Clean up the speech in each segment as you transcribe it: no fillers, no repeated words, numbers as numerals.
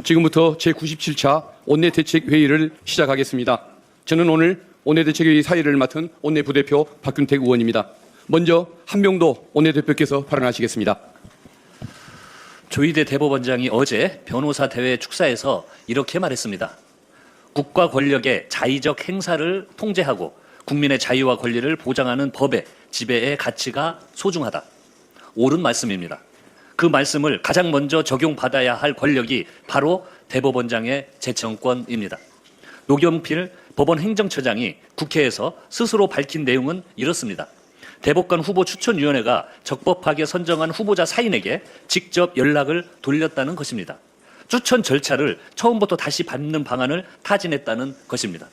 지금부터 제97차 원내대책회의를 시작하겠습니다. 저는 오늘 원내대책회의 사의를 맡은 원내부대표 박균택 의원입니다. 먼저 한명도 원내대표께서 발언하시겠습니다. 조희대 대법원장이 어제 변호사 대회 축사에서 이렇게 말했습니다. 국가 권력의 자의적 행사를 통제하고 국민의 자유와 권리를 보장하는 법의 지배의 가치가 소중하다. 옳은 말씀입니다. 그 말씀을 가장 먼저 적용받아야 할 권력이 바로 대법원장의 제청권입니다. 노경필 법원 행정처장이 국회에서 스스로 밝힌 내용은 이렇습니다. 대법관 후보 추천위원회가 적법하게 선정한 후보자 사인에게 직접 연락을 돌렸다는 것입니다. 추천 절차를 처음부터 다시 밟는 방안을 타진했다는 것입니다.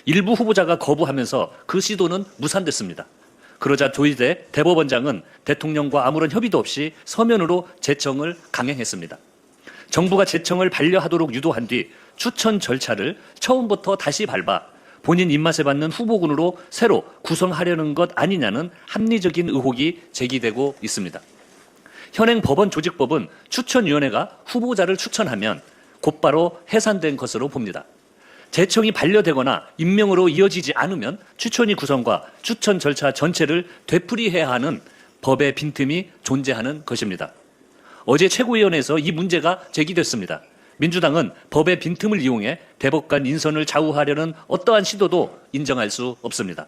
일부 후보자가 거부하면서 그 시도는 무산됐습니다. 그러자 조희대 대법원장은 대통령과 아무런 협의도 없이 서면으로 제청을 강행했습니다. 정부가 제청을 반려하도록 유도한 뒤 추천 절차를 처음부터 다시 밟아 본인 입맛에 맞는 후보군으로 새로 구성하려는 것 아니냐는 합리적인 의혹이 제기되고 있습니다. 현행 법원 조직법은 추천위원회가 후보자를 추천하면 곧바로 해산된 것으로 봅니다. 제청이 반려되거나 임명으로 이어지지 않으면 추천위 구성과 추천 절차 전체를 되풀이해야 하는 법의 빈틈이 존재하는 것입니다. 어제 최고위원회에서 이 문제가 제기됐습니다. 민주당은 법의 빈틈을 이용해 대법관 인선을 좌우하려는 어떠한 시도도 인정할 수 없습니다.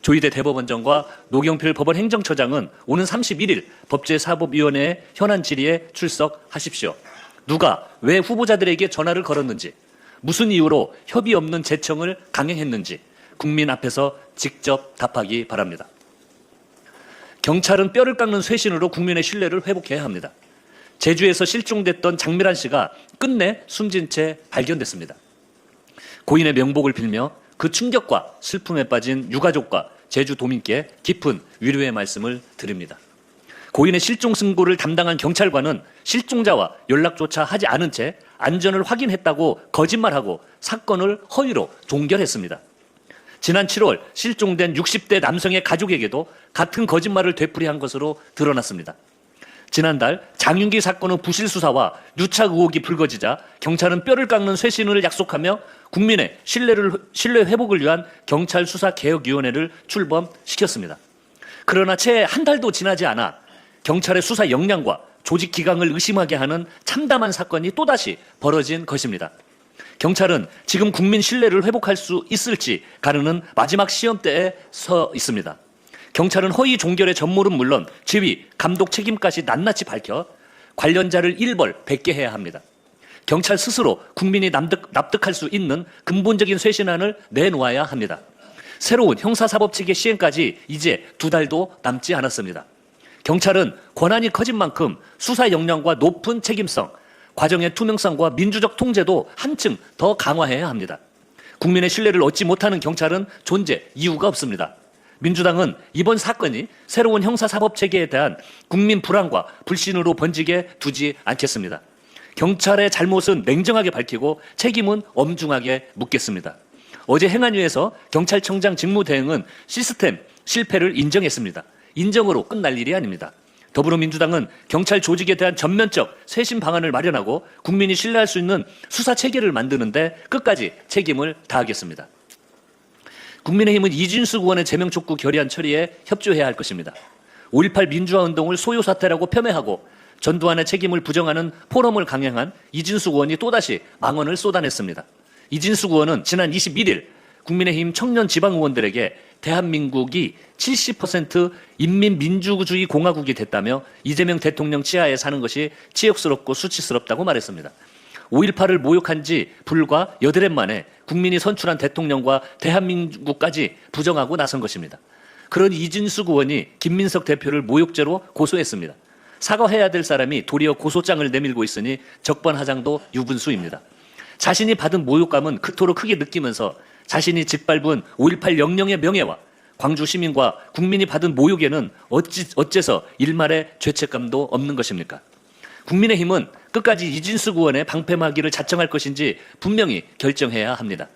조희대 대법원장과 노경필 법원 행정처장은 오는 31일 법제사법위원회 현안 질의에 출석하십시오. 누가 왜 후보자들에게 전화를 걸었는지, 무슨 이유로 협의 없는 제청을 강행했는지 국민 앞에서 직접 답하기 바랍니다. 경찰은 뼈를 깎는 쇄신으로 국민의 신뢰를 회복해야 합니다. 제주에서 실종됐던 장미란 씨가 끝내 숨진 채 발견됐습니다. 고인의 명복을 빌며 그 충격과 슬픔에 빠진 유가족과 제주도민께 깊은 위로의 말씀을 드립니다. 고인의 실종 신고를 담당한 경찰관은 실종자와 연락조차 하지 않은 채 안전을 확인했다고 거짓말하고 사건을 허위로 종결했습니다. 지난 7월 실종된 60대 남성의 가족에게도 같은 거짓말을 되풀이한 것으로 드러났습니다. 지난달 장윤기 사건의 부실 수사와 유착 의혹이 불거지자 경찰은 뼈를 깎는 쇄신을 약속하며 국민의 신뢰 회복을 위한 경찰 수사개혁위원회를 출범시켰습니다. 그러나 채 한 달도 지나지 않아 경찰의 수사 역량과 조직 기강을 의심하게 하는 참담한 사건이 또다시 벌어진 것입니다. 경찰은 지금 국민 신뢰를 회복할 수 있을지 가르는 마지막 시험대에 서 있습니다. 경찰은 허위 종결의 전모는 물론 지휘, 감독 책임까지 낱낱이 밝혀 관련자를 일벌백계 해야 합니다. 경찰 스스로 국민이 납득할 수 있는 근본적인 쇄신안을 내놓아야 합니다. 새로운 형사사법체계 시행까지 이제 2달도 남지 않았습니다. 경찰은 권한이 커진 만큼 수사 역량과 높은 책임성, 과정의 투명성과 민주적 통제도 한층 더 강화해야 합니다. 국민의 신뢰를 얻지 못하는 경찰은 존재 이유가 없습니다. 민주당은 이번 사건이 새로운 형사사법체계에 대한 국민 불안과 불신으로 번지게 두지 않겠습니다. 경찰의 잘못은 냉정하게 밝히고 책임은 엄중하게 묻겠습니다. 어제 행안위에서 경찰청장 직무대행은 시스템 실패를 인정했습니다. 인정으로 끝날 일이 아닙니다. 더불어민주당은 경찰 조직에 대한 전면적 쇄신 방안을 마련하고 국민이 신뢰할 수 있는 수사체계를 만드는데 끝까지 책임을 다하겠습니다. 국민의힘은 이진숙 의원의 제명 촉구 결의안 처리에 협조해야 할 것입니다. 5.18 민주화운동을 소요사태라고 폄훼하고 전두환의 책임을 부정하는 포럼을 강행한 이진숙 의원이 또다시 망언을 쏟아냈습니다. 이진숙 의원은 지난 21일 국민의힘 청년 지방의원들에게 대한민국이 70% 인민민주주의 공화국이 됐다며 이재명 대통령 치하에 사는 것이 치욕스럽고 수치스럽다고 말했습니다. 5.18을 모욕한 지 불과 8해 만에 국민이 선출한 대통령과 대한민국까지 부정하고 나선 것입니다. 그런 이진숙 의원이 김민석 대표를 모욕죄로 고소했습니다. 사과해야 될 사람이 도리어 고소장을 내밀고 있으니 적반하장도 유분수입니다. 자신이 받은 모욕감은 그토록 크게 느끼면서 자신이 짓밟은 5.18 영령의 명예와 광주 시민과 국민이 받은 모욕에는 어째서 일말의 죄책감도 없는 것입니까? 국민의힘은 끝까지 이진숙 의원의 방패막이를 자청할 것인지 분명히 결정해야 합니다.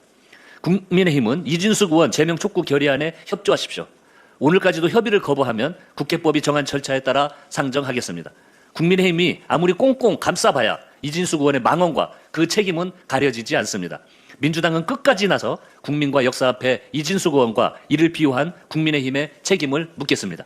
국민의힘은 이진숙 의원 제명 촉구 결의안에 협조하십시오. 오늘까지도 협의를 거부하면 국회법이 정한 절차에 따라 상정하겠습니다. 국민의힘이 아무리 꽁꽁 감싸봐야 이진숙 의원의 망언과 그 책임은 가려지지 않습니다. 민주당은 끝까지 나서 국민과 역사 앞에 이진숙 의원과 이를 비유한 국민의힘의 책임을 묻겠습니다.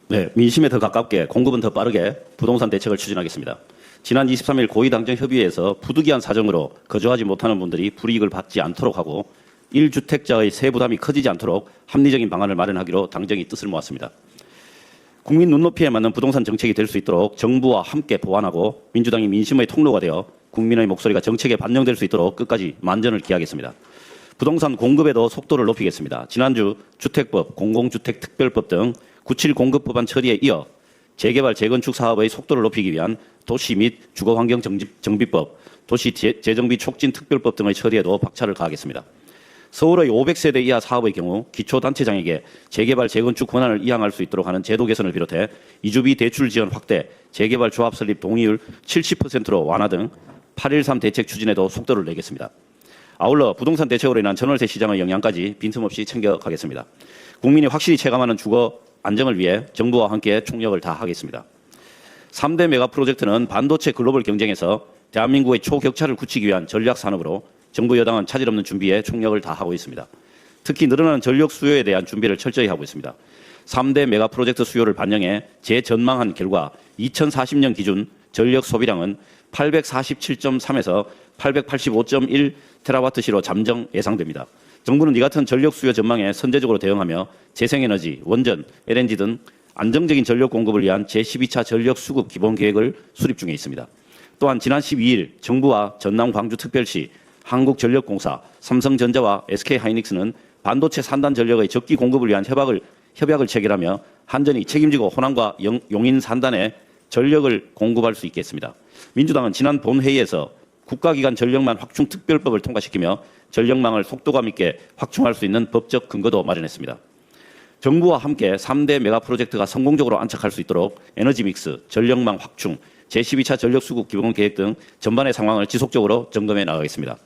네, 민심에 더 가깝게 공급은 더 빠르게 부동산 대책을 추진하겠습니다. 지난 23일 고위당정 협의회에서 부득이한 사정으로 거주하지 못하는 분들이 불이익을 받지 않도록 하고 1주택자의 세부담이 커지지 않도록 합리적인 방안을 마련하기로 당정이 뜻을 모았습니다. 국민 눈높이에 맞는 부동산 정책이 될 수 있도록 정부와 함께 보완하고 민주당이 민심의 통로가 되어 국민의 목소리가 정책에 반영될 수 있도록 끝까지 만전을 기하겠습니다. 부동산 공급에도 속도를 높이겠습니다. 지난주 주택법, 공공주택특별법 등 97 공급법안 처리에 이어 재개발, 재건축 사업의 속도를 높이기 위한 도시 및 주거환경정비법, 도시 재정비 촉진 특별법 등의 처리에도 박차를 가하겠습니다. 서울의 500세대 이하 사업의 경우 기초단체장에게 재개발, 재건축 권한을 이양할 수 있도록 하는 제도 개선을 비롯해 이주비 대출 지원 확대, 재개발 조합 설립 동의율 70%로 완화 등 8.13 대책 추진에도 속도를 내겠습니다. 아울러 부동산 대책으로 인한 전월세 시장의 영향까지 빈틈없이 챙겨가겠습니다. 국민이 확실히 체감하는 주거 안정을 위해 정부와 함께 총력을 다하겠습니다. 3대 메가 프로젝트는 반도체 글로벌 경쟁에서 대한민국의 초격차를 굳히기 위한 전략 산업으로 정부 여당은 차질 없는 준비에 총력을 다하고 있습니다. 특히 늘어나는 전력 수요에 대한 준비를 철저히 하고 있습니다. 3대 메가 프로젝트 수요를 반영해 재전망한 결과 2040년 기준 전력 소비량은 847.3에서 885.1 테라와트시로 잠정 예상됩니다. 정부는 이 같은 전력 수요 전망에 선제적으로 대응하며 재생에너지, 원전, LNG 등 안정적인 전력 공급을 위한 제12차 전력 수급 기본 계획을 수립 중에 있습니다. 또한 지난 12일 정부와 전남 광주특별시, 한국전력공사, 삼성전자와 SK하이닉스는 반도체 산단 전력의 적기 공급을 위한 협약을 체결하며 한전이 책임지고 호남과 용인 산단에 전력을 공급할 수 있게 했습니다. 민주당은 지난 본회의에서 국가기관 전력망 확충 특별법을 통과시키며 전력망을 속도감 있게 확충할 수 있는 법적 근거도 마련했습니다. 정부와 함께 3대 메가 프로젝트가 성공적으로 안착할 수 있도록 에너지 믹스, 전력망 확충, 제12차 전력 수급 기본 계획 등 전반의 상황을 지속적으로 점검해 나가겠습니다.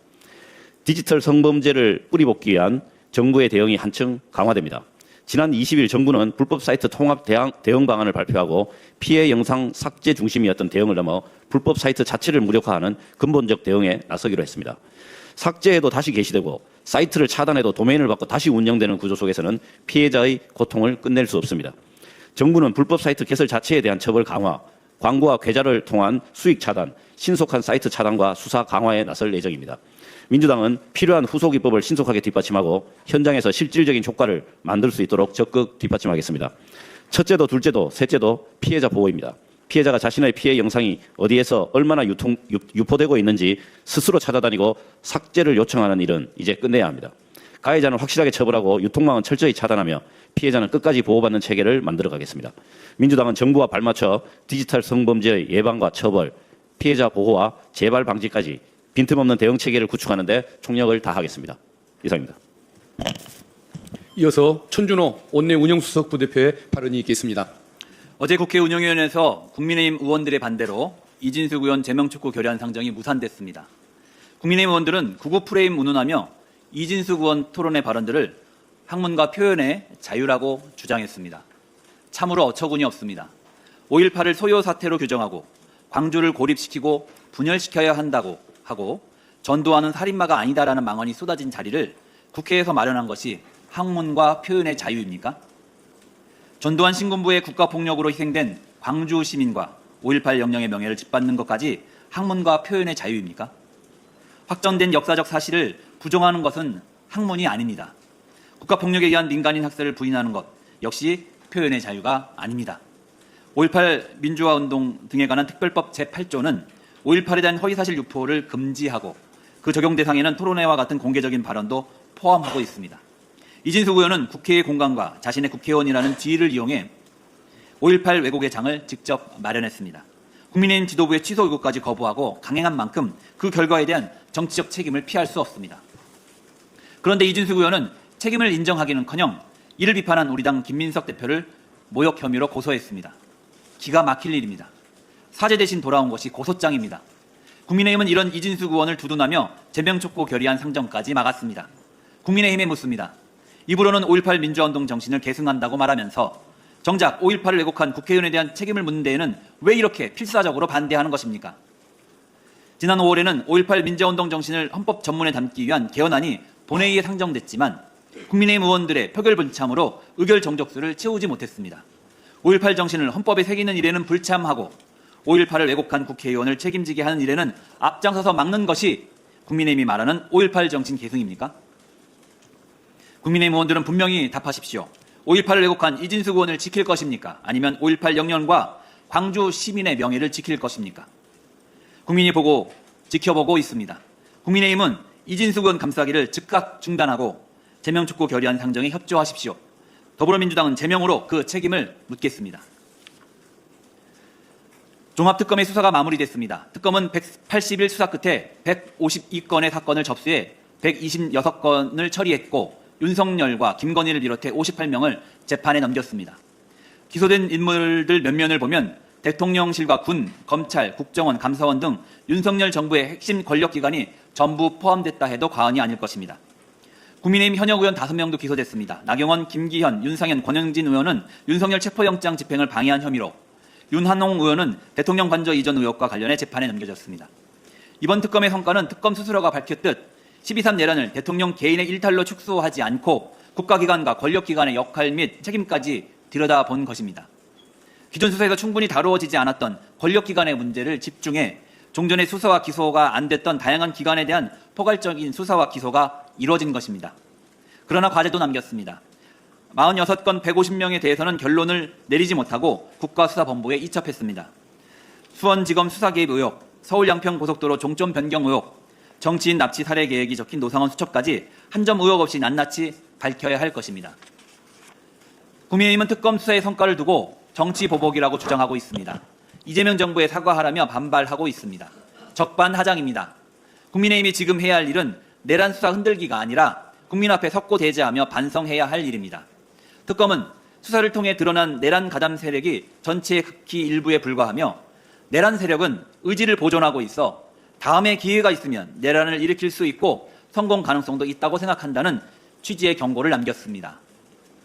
디지털 성범죄를 뿌리뽑기 위한 정부의 대응이 한층 강화됩니다. 지난 20일 정부는 불법 사이트 통합 대응 방안을 발표하고 피해 영상 삭제 중심이었던 대응을 넘어 불법 사이트 자체를 무력화하는 근본적 대응에 나서기로 했습니다. 삭제해도 다시 게시되고 사이트를 차단해도 도메인을 받고 다시 운영되는 구조 속에서는 피해자의 고통을 끝낼 수 없습니다. 정부는 불법 사이트 개설 자체에 대한 처벌 강화, 광고와 괴짜를 통한 수익 차단, 신속한 사이트 차단과 수사 강화에 나설 예정입니다. 민주당은 필요한 후속 입법을 신속하게 뒷받침하고 현장에서 실질적인 효과를 만들 수 있도록 적극 뒷받침하겠습니다. 첫째도 둘째도 셋째도 피해자 보호입니다. 피해자가 자신의 피해 영상이 어디에서 얼마나 유포되고 있는지 스스로 찾아다니고 삭제를 요청하는 일은 이제 끝내야 합니다. 가해자는 확실하게 처벌하고 유통망은 철저히 차단하며 피해자는 끝까지 보호받는 체계를 만들어 가겠습니다. 민주당은 정부와 발맞춰 디지털 성범죄의 예방과 처벌, 피해자 보호와 재발 방지까지 빈틈없는 대응 체계를 구축하는 데 총력을 다하겠습니다. 이상입니다. 이어서 천준호 원내 운영수석 부대표의 발언이 있겠습니다. 어제 국회 운영위원회에서 국민의힘 의원들의 반대로 이진숙 의원 제명 촉구 결의안 상정이 무산됐습니다. 국민의힘 의원들은 구구 프레임 운운하며 이진숙 의원 토론의 발언들을 학문과 표현의 자유라고 주장했습니다. 참으로 어처구니 없습니다. 5.18을 소요 사태로 규정하고 광주를 고립시키고 분열시켜야 한다고 하고 전두환은 살인마가 아니다라는 망언이 쏟아진 자리를 국회에서 마련한 것이 학문과 표현의 자유입니까? 전두환 신군부의 국가폭력으로 희생된 광주 시민과 5.18 영령의 명예를 짓밟는 것까지 학문과 표현의 자유입니까? 확정된 역사적 사실을 부정하는 것은 학문이 아닙니다. 국가폭력에 의한 민간인 학살을 부인하는 것 역시 표현의 자유가 아닙니다. 5.18 민주화운동 등에 관한 특별법 제8조는 5.18에 대한 허위사실 유포를 금지하고 그 적용 대상에는 토론회와 같은 공개적인 발언도 포함하고 있습니다. 이진숙 의원은 국회의 공간과 자신의 국회의원이라는 지위를 이용해 5.18 왜곡의 장을 직접 마련했습니다. 국민의힘 지도부의 취소 의혹까지 거부하고 강행한 만큼 그 결과에 대한 정치적 책임을 피할 수 없습니다. 그런데 이진숙 의원은 책임을 인정하기는커녕 이를 비판한 우리 당 김민석 대표를 모욕 혐의로 고소했습니다. 기가 막힐 일입니다. 사죄 대신 돌아온 것이 고소장입니다. 국민의힘은 이런 이진숙 의원을 두둔하며 제명 촉구 결의안 상정까지 막았습니다. 국민의힘에 묻습니다. 입으로는 5.18 민주화운동 정신을 계승한다고 말하면서 정작 5.18을 왜곡한 국회의원에 대한 책임을 묻는 데에는 왜 이렇게 필사적으로 반대하는 것입니까? 지난 5월에는 5.18 민주화운동 정신을 헌법 전문에 담기 위한 개헌안이 본회의에 상정됐지만 국민의힘 의원들의 표결 불참으로 의결 정족수를 채우지 못했습니다. 5.18 정신을 헌법에 새기는 일에는 불참하고 5.18을 왜곡한 국회의원을 책임지게 하는 일에는 앞장서서 막는 것이 국민의힘이 말하는 5.18 정신 계승입니까? 국민의힘 의원들은 분명히 답하십시오. 5.18을 왜곡한 이진숙 의원을 지킬 것입니까? 아니면 5.18 영년과 광주 시민의 명예를 지킬 것입니까? 국민이 지켜보고 있습니다. 국민의힘은 이진숙 의원 감싸기를 즉각 중단하고 제명촉구 결의안 상정에 협조하십시오. 더불어민주당은 제명으로 그 책임을 묻겠습니다. 종합특검의 수사가 마무리됐습니다. 특검은 180일 수사 끝에 152건의 사건을 접수해 126건을 처리했고 윤석열과 김건희를 비롯해 58명을 재판에 넘겼습니다. 기소된 인물들 면면을 보면 대통령실과 군, 검찰, 국정원, 감사원 등 윤석열 정부의 핵심 권력기관이 전부 포함됐다 해도 과언이 아닐 것입니다. 국민의힘 현역 의원 5명도 기소됐습니다. 나경원, 김기현, 윤상현, 권영진 의원은 윤석열 체포영장 집행을 방해한 혐의로, 윤한홍 의원은 대통령 관저 이전 의혹과 관련해 재판에 넘겨졌습니다. 이번 특검의 성과는 특검 스스로가 밝혔듯 12.3 내란을 대통령 개인의 일탈로 축소하지 않고 국가기관과 권력기관의 역할 및 책임까지 들여다본 것입니다. 기존 수사에서 충분히 다루어지지 않았던 권력기관의 문제를 집중해 종전의 수사와 기소가 안 됐던 다양한 기관에 대한 포괄적인 수사와 기소가 이루어진 것입니다. 그러나 과제도 남겼습니다. 46건 150명에 대해서는 결론을 내리지 못하고 국가수사본부에 이첩했습니다. 수원지검 수사 개입 의혹, 서울 양평고속도로 종점 변경 의혹, 정치인 납치 살해 계획이 적힌 노상원 수첩까지 한 점 의혹 없이 낱낱이 밝혀야 할 것입니다. 국민의힘은 특검 수사의 성과를 두고 정치 보복이라고 주장하고 있습니다. 이재명 정부에 사과하라며 반발하고 있습니다. 적반하장입니다. 국민의힘이 지금 해야 할 일은 내란 수사 흔들기가 아니라 국민 앞에 섰고 대제하며 반성해야 할 일입니다. 특검은 수사를 통해 드러난 내란 가담 세력이 전체의 극히 일부에 불과하며 내란 세력은 의지를 보존하고 있어 다음에 기회가 있으면 내란을 일으킬 수 있고 성공 가능성도 있다고 생각한다는 취지의 경고를 남겼습니다.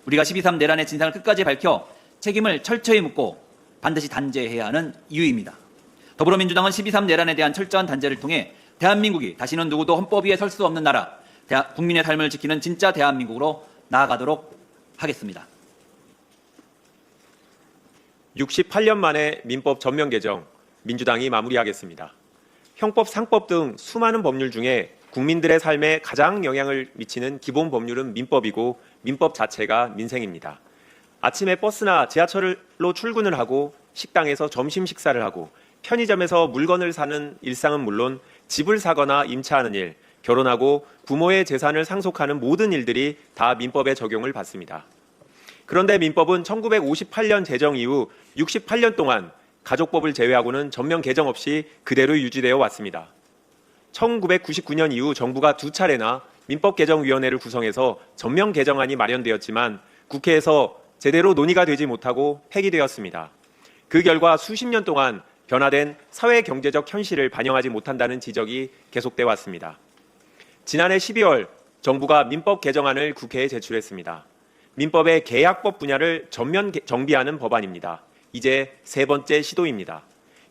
우리가 12.3 내란의 진상을 끝까지 밝혀 책임을 철저히 묻고 반드시 단죄해야 하는 이유입니다. 더불어민주당은 12.3 내란에 대한 철저한 단죄를 통해 대한민국이 다시는 누구도 헌법 위에 설 수 없는 나라, 국민의 삶을 지키는 진짜 대한민국으로 나아가도록 하겠습니다. 68년 만에 민법 전면 개정, 민주당이 마무리하겠습니다. 형법, 상법 등 수많은 법률 중에 국민들의 삶에 가장 영향을 미치는 기본 법률은 민법이고 민법 자체가 민생입니다. 아침에 버스나 지하철로 출근을 하고 식당에서 점심 식사를 하고 편의점에서 물건을 사는 일상은 물론 집을 사거나 임차하는 일, 결혼하고 부모의 재산을 상속하는 모든 일들이 다 민법의 적용을 받습니다. 그런데 민법은 1958년 제정 이후 68년 동안 가족법을 제외하고는 전면 개정 없이 그대로 유지되어 왔습니다. 1999년 이후 정부가 2차례나 민법개정위원회를 구성해서 전면 개정안이 마련되었지만 국회에서 제대로 논의가 되지 못하고 폐기되었습니다. 그 결과 수십 년 동안 변화된 사회 경제적 현실을 반영하지 못한다는 지적이 계속돼 왔습니다. 지난해 12월 정부가 민법 개정안을 국회에 제출했습니다. 민법의 계약법 분야를 전면 정비하는 법안입니다. 이제 세 번째 시도입니다.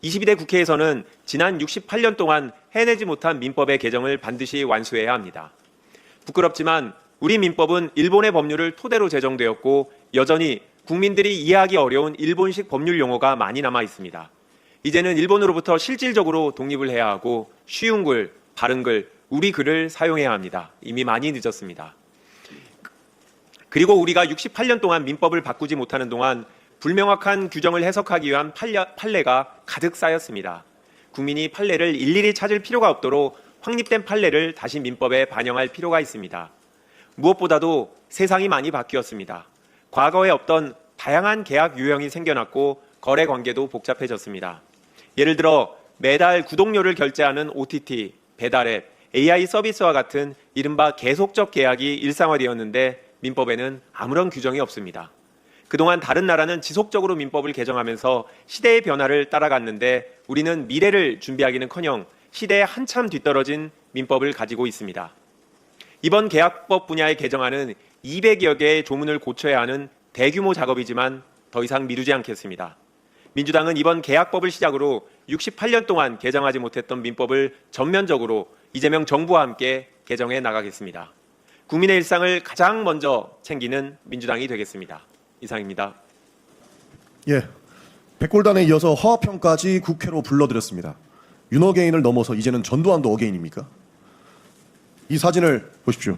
22대 국회에서는 지난 68년 동안 해내지 못한 민법의 개정을 반드시 완수해야 합니다. 부끄럽지만 우리 민법은 일본의 법률을 토대로 제정되었고 여전히 국민들이 이해하기 어려운 일본식 법률 용어가 많이 남아 있습니다. 이제는 일본으로부터 실질적으로 독립을 해야 하고 쉬운 글, 바른 글, 우리 글을 사용해야 합니다. 이미 많이 늦었습니다. 그리고 우리가 68년 동안 민법을 바꾸지 못하는 동안 불명확한 규정을 해석하기 위한 판례가 가득 쌓였습니다. 국민이 판례를 일일이 찾을 필요가 없도록 확립된 판례를 다시 민법에 반영할 필요가 있습니다. 무엇보다도 세상이 많이 바뀌었습니다. 과거에 없던 다양한 계약 유형이 생겨났고 거래 관계도 복잡해졌습니다. 예를 들어 매달 구독료를 결제하는 OTT, 배달앱, AI 서비스와 같은 이른바 계속적 계약이 일상화되었는데 민법에는 아무런 규정이 없습니다. 그동안 다른 나라는 지속적으로 민법을 개정하면서 시대의 변화를 따라갔는데 우리는 미래를 준비하기는커녕 시대에 한참 뒤떨어진 민법을 가지고 있습니다. 이번 계약법 분야의 개정안은 200여 개의 조문을 고쳐야 하는 대규모 작업이지만 더 이상 미루지 않겠습니다. 민주당은 이번 개학법을 시작으로 68년 동안 개정하지 못했던 민법을 전면적으로 이재명 정부와 함께 개정해 나가겠습니다. 국민의 일상을 가장 먼저 챙기는 민주당이 되겠습니다. 이상입니다. 예, 백골단에 이어서 허화평까지 국회로 불러들였습니다. 윤어게인을 넘어서 이제는 전두환도 어게인입니까? 이 사진을 보십시오.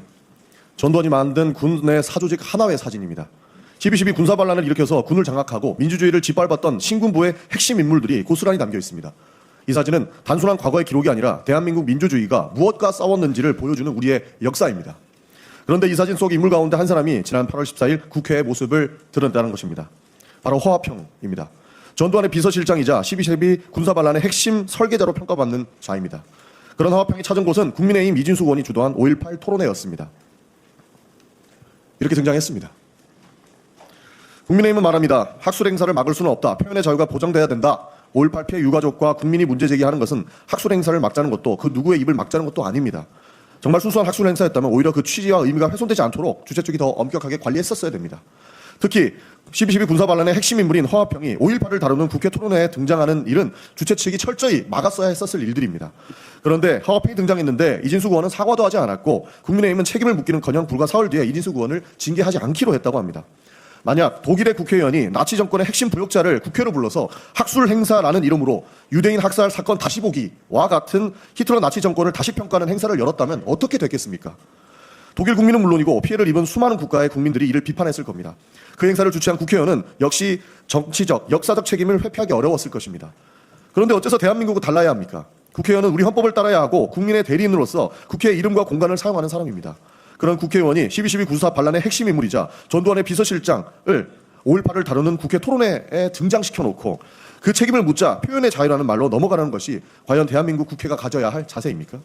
전두환이 만든 군의 사조직 하나의 사진입니다. 12.12 군사반란을 일으켜서 군을 장악하고 민주주의를 짓밟았던 신군부의 핵심 인물들이 고스란히 담겨 있습니다. 이 사진은 단순한 과거의 기록이 아니라 대한민국 민주주의가 무엇과 싸웠는지를 보여주는 우리의 역사입니다. 그런데 이 사진 속 인물 가운데 한 사람이 지난 8월 14일 국회의 모습을 드러냈다는 것입니다. 바로 허화평입니다. 전두환의 비서실장이자 12.12 군사반란의 핵심 설계자로 평가받는 자입니다. 그런 허화평이 찾은 곳은 국민의힘 이진숙 의원이 주도한 5.18 토론회였습니다. 이렇게 등장했습니다. 국민의힘은 말합니다. 학술 행사를 막을 수는 없다. 표현의 자유가 보장돼야 된다. 5.18 피해 유가족과 국민이 문제 제기하는 것은 학술 행사를 막자는 것도 그 누구의 입을 막자는 것도 아닙니다. 정말 순수한 학술 행사였다면 오히려 그 취지와 의미가 훼손되지 않도록 주최 측이 더 엄격하게 관리했었어야 됩니다. 특히 12.12 군사반란의 핵심 인물인 허화평이 5.18을 다루는 국회 토론회에 등장하는 일은 주최 측이 철저히 막았어야 했었을 일들입니다. 그런데 허화평이 등장했는데 이진숙 의원은 사과도 하지 않았고 국민의힘은 책임을 묻기는커녕 불과 사흘 뒤에 이진숙 의원을 징계하지 않기로 했다고 합니다. 만약 독일의 국회의원이 나치 정권의 핵심 부역자를 국회로 불러서 학술 행사라는 이름으로 유대인 학살 사건 다시 보기와 같은 히틀러 나치 정권을 다시 평가하는 행사를 열었다면 어떻게 됐겠습니까? 독일 국민은 물론이고 피해를 입은 수많은 국가의 국민들이 이를 비판했을 겁니다. 그 행사를 주최한 국회의원은 역시 정치적, 역사적 책임을 회피하기 어려웠을 것입니다. 그런데 어째서 대한민국은 달라야 합니까? 국회의원은 우리 헌법을 따라야 하고 국민의 대리인으로서 국회의 이름과 공간을 사용하는 사람입니다. 그런 국회의원이 12.12 군사반란의 핵심 인물이자 전두환의 비서실장을 5.18을 다루는 국회 토론회에 등장시켜놓고 그 책임을 묻자 표현의 자유라는 말로 넘어가는 것이 과연 대한민국 국회가 가져야 할 자세입니까?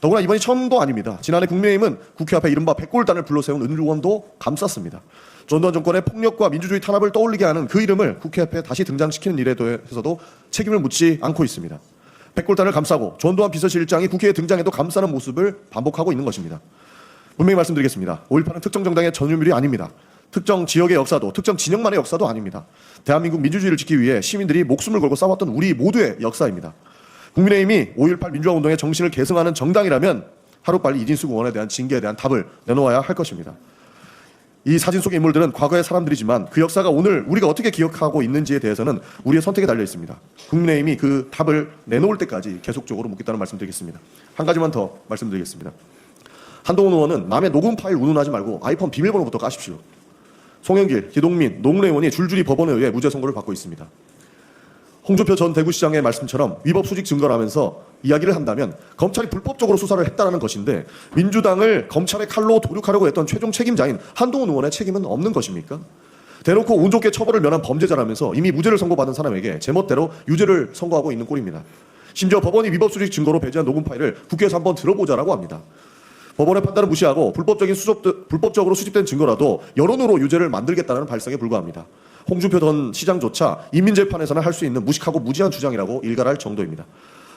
더구나 이번이 처음도 아닙니다. 지난해 국민의힘은 국회 앞에 이른바 백골단을 불러세운 은 의원도 감쌌습니다. 전두환 정권의 폭력과 민주주의 탄압을 떠올리게 하는 그 이름을 국회 앞에 다시 등장시키는 일에 대해서도 책임을 묻지 않고 있습니다. 백골단을 감싸고 전두환 비서실장이 국회에 등장해도 감싸는 모습을 반복하고 있는 것입니다. 분명히 말씀드리겠습니다. 5.18은 특정 정당의 전유물이 아닙니다. 특정 지역의 역사도 특정 진영만의 역사도 아닙니다. 대한민국 민주주의를 지키기 위해 시민들이 목숨을 걸고 싸웠던 우리 모두의 역사입니다. 국민의힘이 5.18 민주화운동의 정신을 계승하는 정당이라면 하루빨리 이진숙 의원에 대한 징계에 대한 답을 내놓아야 할 것입니다. 이 사진 속의 인물들은 과거의 사람들이지만 그 역사가 오늘 우리가 어떻게 기억하고 있는지에 대해서는 우리의 선택에 달려 있습니다. 국민의힘이 그 답을 내놓을 때까지 계속적으로 묻겠다는 말씀드리겠습니다. 한 가지만 더 말씀드리겠습니다. 한동훈 의원은 남의 녹음 파일 운운하지 말고 아이폰 비밀번호부터 까십시오. 송영길, 기동민, 노무래 의원이 줄줄이 법원에 의해 무죄 선고를 받고 있습니다. 홍준표 전 대구시장의 말씀처럼 위법 수직 증거라면서 이야기를 한다면 검찰이 불법적으로 수사를 했다는 것인데 민주당을 검찰의 칼로 도륙하려고 했던 최종 책임자인 한동훈 의원의 책임은 없는 것입니까? 대놓고 운 좋게 처벌을 면한 범죄자라면서 이미 무죄를 선고받은 사람에게 제멋대로 유죄를 선고하고 있는 꼴입니다. 심지어 법원이 위법 수직 증거로 배제한 녹음 파일을 국회에서 한번 들어보자라고 합니다. 법원의 판단을 무시하고 불법적으로 수집된 증거라도 여론으로 유죄를 만들겠다는 발상에 불과합니다. 홍준표 전 시장조차 인민재판에서는 할 수 있는 무식하고 무지한 주장이라고 일갈할 정도입니다.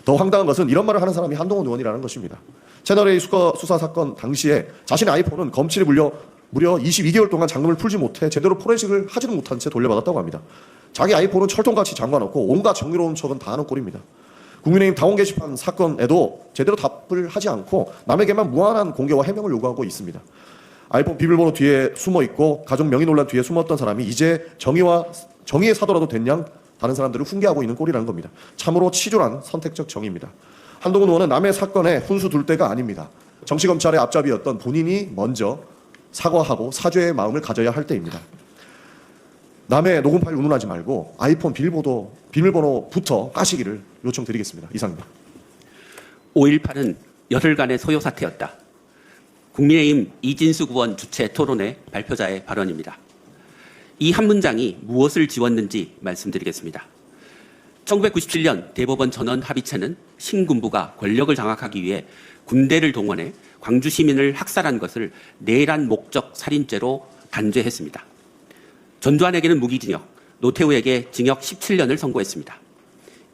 더 황당한 것은 이런 말을 하는 사람이 한동훈 의원이라는 것입니다. 채널A 수사 사건 당시에 자신의 아이폰은 검찰이 무려 22개월 동안 잔금을 풀지 못해 제대로 포렌식을 하지도 못한 채 돌려받았다고 합니다. 자기 아이폰은 철통같이 잠가놓고 온갖 정의로운 척은 다 하는 꼴입니다. 국민의힘 당원 게시판 사건에도 제대로 답을 하지 않고 남에게만 무한한 공개와 해명을 요구하고 있습니다. 아이폰 비밀번호 뒤에 숨어있고 가족 명의 논란 뒤에 숨었던 사람이 이제 정의의 사도라도 된 양 다른 사람들을 훈계하고 있는 꼴이라는 겁니다. 참으로 치졸한 선택적 정의입니다. 한동훈 의원은 남의 사건에 훈수 둘 때가 아닙니다. 정치검찰의 앞잡이였던 본인이 먼저 사과하고 사죄의 마음을 가져야 할 때입니다. 남의 녹음 파일 운운하지 말고 아이폰 비밀번호부터 까시기를 요청드리겠습니다. 이상입니다. 5.18은 열흘간의 소요 사태였다. 국민의힘 이진숙 의원 주최 토론회 발표자의 발언입니다. 이 한 문장이 무엇을 지웠는지 말씀드리겠습니다. 1997년 대법원 전원 합의체는 신군부가 권력을 장악하기 위해 군대를 동원해 광주 시민을 학살한 것을 내란 목적 살인죄로 단죄했습니다. 전두환에게는 무기징역, 노태우에게 징역 17년을 선고했습니다.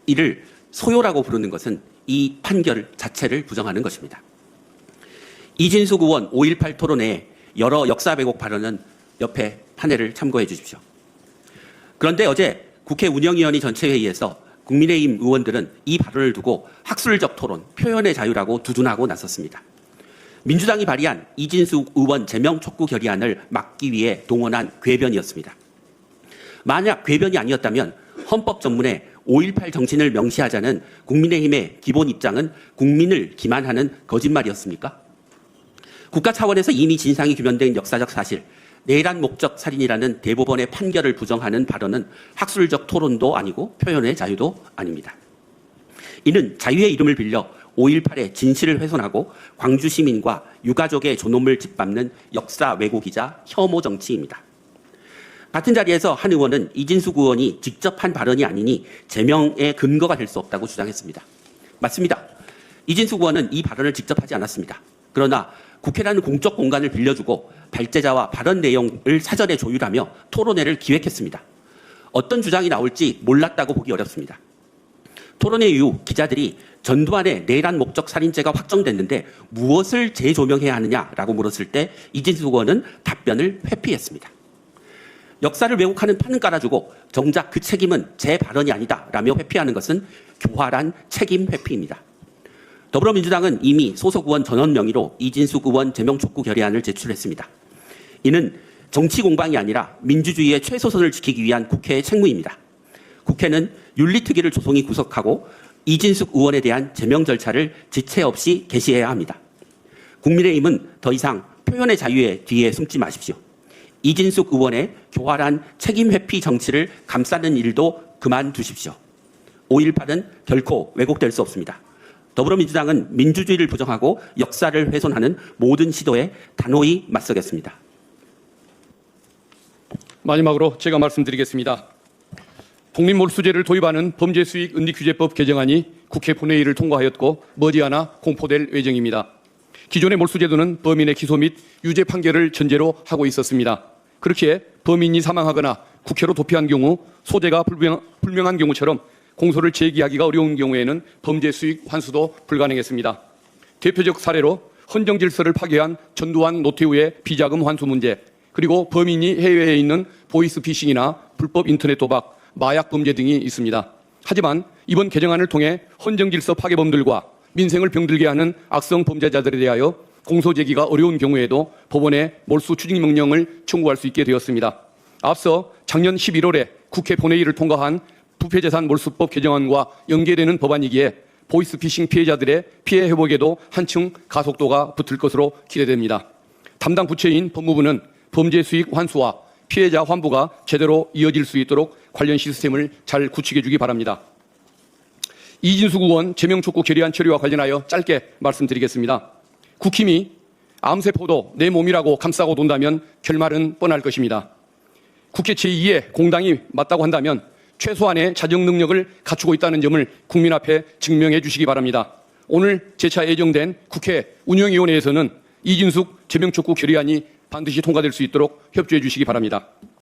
이를 소요라고 부르는 것은 이 판결 자체를 부정하는 것입니다. 이진숙 의원 5.18 토론회에 여러 역사 왜곡 발언은 옆에 판례를 참고해 주십시오. 그런데 어제 국회 운영위원회 전체회의에서 국민의힘 의원들은 이 발언을 두고 학술적 토론, 표현의 자유라고 두둔하고 나섰습니다. 민주당이 발의한 이진숙 의원 제명 촉구 결의안을 막기 위해 동원한 궤변이었습니다. 만약 궤변이 아니었다면 헌법 전문에 5.18 정신을 명시하자는 국민의힘의 기본 입장은 국민을 기만하는 거짓말이었습니까? 국가 차원에서 이미 진상이 규명된 역사적 사실, 내란 목적 살인이라는 대법원의 판결을 부정하는 발언은 학술적 토론도 아니고 표현의 자유도 아닙니다. 이는 자유의 이름을 빌려 5.18의 진실을 훼손하고 광주 시민과 유가족의 존엄을 짓밟는 역사 왜곡이자 혐오 정치입니다. 같은 자리에서 한 의원은 이진숙 의원이 직접 한 발언이 아니니 제명의 근거가 될 수 없다고 주장했습니다. 맞습니다. 이진숙 의원은 이 발언을 직접 하지 않았습니다. 그러나 국회라는 공적 공간을 빌려주고 발제자와 발언 내용을 사전에 조율하며 토론회를 기획했습니다. 어떤 주장이 나올지 몰랐다고 보기 어렵습니다. 토론회 이후 기자들이 전두환의 내란 목적 살인죄가 확정됐는데 무엇을 재조명해야 하느냐라고 물었을 때 이진숙 의원은 답변을 회피했습니다. 역사를 왜곡하는 판은 깔아주고 정작 그 책임은 제 발언이 아니다라며 회피하는 것은 교활한 책임 회피입니다. 더불어민주당은 이미 소속 의원 전원 명의로 이진숙 의원 제명 촉구 결의안을 제출했습니다. 이는 정치 공방이 아니라 민주주의의 최소선을 지키기 위한 국회의 책무입니다. 국회는 윤리특위를 조속히 구성하고 이진숙 의원에 대한 제명 절차를 지체 없이 개시해야 합니다. 국민의힘은 더 이상 표현의 자유의 뒤에 숨지 마십시오. 이진숙 의원의 교활한 책임 회피 정치를 감싸는 일도 그만두십시오. 5.18은 결코 왜곡될 수 없습니다. 더불어민주당은 민주주의를 부정하고 역사를 훼손하는 모든 시도에 단호히 맞서겠습니다. 마지막으로 제가 말씀드리겠습니다. 독립몰수제를 도입하는 범죄수익은닉규제법 개정안이 국회 본회의를 통과하였고 머지않아 공포될 예정입니다. 기존의 몰수제도는 범인의 기소 및 유죄 판결을 전제로 하고 있었습니다. 그렇기에 범인이 사망하거나 국회로 도피한 경우 소재가 불명한 경우처럼 공소를 제기하기가 어려운 경우에는 범죄 수익 환수도 불가능했습니다. 대표적 사례로 헌정 질서를 파괴한 전두환 노태우의 비자금 환수 문제, 그리고 범인이 해외에 있는 보이스피싱이나 불법 인터넷 도박, 마약 범죄 등이 있습니다. 하지만 이번 개정안을 통해 헌정 질서 파괴범들과 민생을 병들게 하는 악성 범죄자들에 대하여 공소 제기가 어려운 경우에도 법원에 몰수 추징 명령을 청구할 수 있게 되었습니다. 앞서 작년 11월에 국회 본회의를 통과한 부패재산 몰수법 개정안과 연계되는 법안이기에 보이스피싱 피해자들의 피해 회복에도 한층 가속도가 붙을 것으로 기대됩니다. 담당 부처인 법무부는 범죄 수익 환수와 피해자 환부가 제대로 이어질 수 있도록 관련 시스템을 잘 구축해 주기 바랍니다. 이진숙 의원 제명 촉구 결의안 처리와 관련하여 짧게 말씀드리겠습니다. 국힘이 암세포도 내 몸이라고 감싸고 돈다면 결말은 뻔할 것입니다. 국회 제2의 공당이 맞다고 한다면 최소한의 자정 능력을 갖추고 있다는 점을 국민 앞에 증명해 주시기 바랍니다. 오늘 재차 예정된 국회 운영위원회에서는 이진숙 제명 촉구 결의안이 반드시 통과될 수 있도록 협조해 주시기 바랍니다.